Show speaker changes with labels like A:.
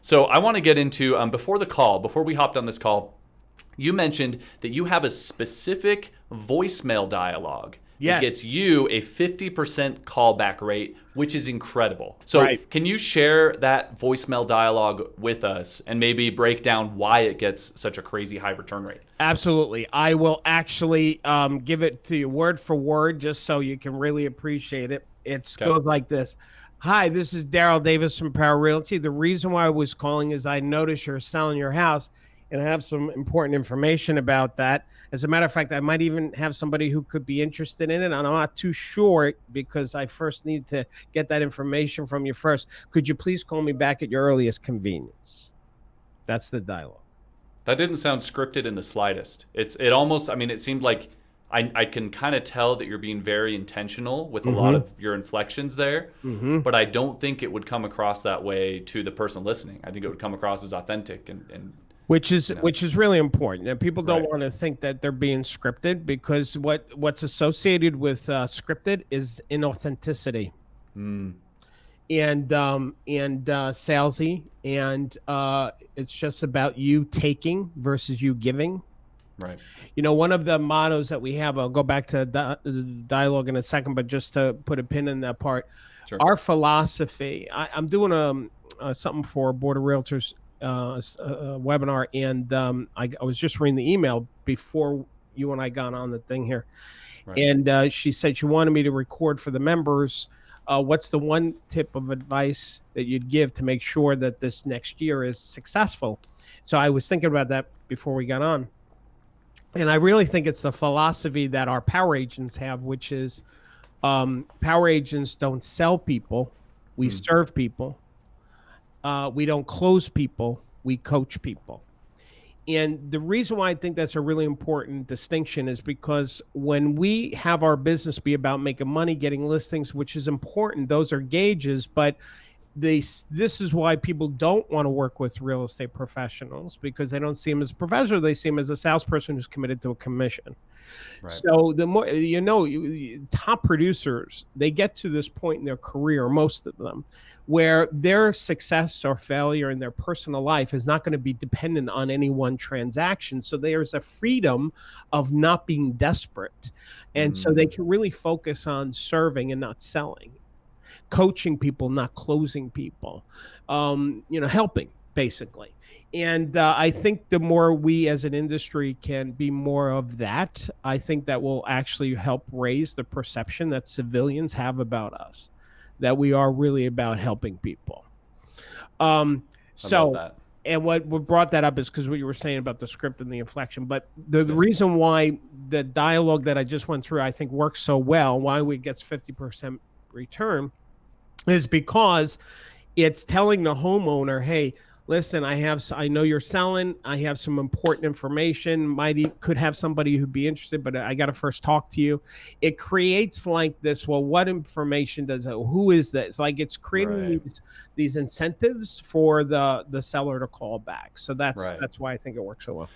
A: So I want to get into, before we hopped on this call, you mentioned that you have a specific voicemail dialogue that
B: Yes.
A: gets you a 50% callback rate, which is incredible. So
B: Right.
A: can you share that voicemail dialogue with us and maybe break down why it gets such a crazy high return rate?
B: Absolutely. I will actually give it to you word for word just so you can really appreciate it. It
A: Okay.
B: goes like this. Hi, this is Darryl Davis from Power Realty. The reason why I was calling is I noticed you're selling your house, and I have some important information about that. As a matter of fact, I might even have somebody who could be interested in it, and I'm not too sure because I first need to get that information from you first. Could you please call me back at your earliest convenience? That's the dialogue.
A: That didn't sound scripted in the slightest. It almost, I mean, it seemed like I can kind of tell that you're being very intentional with a lot
B: Mm-hmm.
A: of your inflections there,
B: Mm-hmm.
A: but I don't think it would come across that way to the person listening. I think it would come across as authentic and
B: which is
A: you know,
B: which is really important. And people don't
A: right.
B: want to think that they're being scripted because what's associated with scripted is inauthenticity
A: Mm,
B: and salesy, and it's just about you taking versus you giving.
A: right.
B: One of the mottos that we have, I'll go back to the dialogue in a second, but just to put a pin in that part,
A: Sure.
B: our philosophy, I'm doing something for Board of Realtors webinar, and I was just reading the email before you and I got on the thing here,
A: Right.
B: and she said she wanted me to record for the members. What's the one tip of advice that you'd give to make sure that this next year is successful? So I was thinking about that before we got on. And I really think it's the philosophy that our power agents have, which is power agents don't sell people. We serve people. We don't close people. We coach people. And the reason why I think that's a really important distinction is because when we have our business be about making money, getting listings, which is important, those are gauges, but this is why people don't want to work with real estate professionals, because they don't see them as a professional. They see them as a salesperson who's committed to a commission.
A: Right.
B: So the more top producers, they get to this point in their career, most of them, where their success or failure in their personal life is not going to be dependent on any one transaction. So there's a freedom of not being desperate, and so they can really focus on serving and not selling, coaching people, not closing people, helping basically. And I think the more we as an industry can be more of that, I think that will actually help raise the perception that civilians have about us, that we are really about helping people.
A: I love that.
B: And what brought that up is because what you were saying about the script and the inflection. But the reason why the dialogue that I just went through, I think, works so well, why we gets 50% return, is because it's telling the homeowner, hey, listen, I know you're selling. I have some important information. Could have somebody who'd be interested, but I got to first talk to you. It creates like this. Well, what information does it? Who is this? Like it's creating these incentives for the seller to call back. So that's why I think it works so well.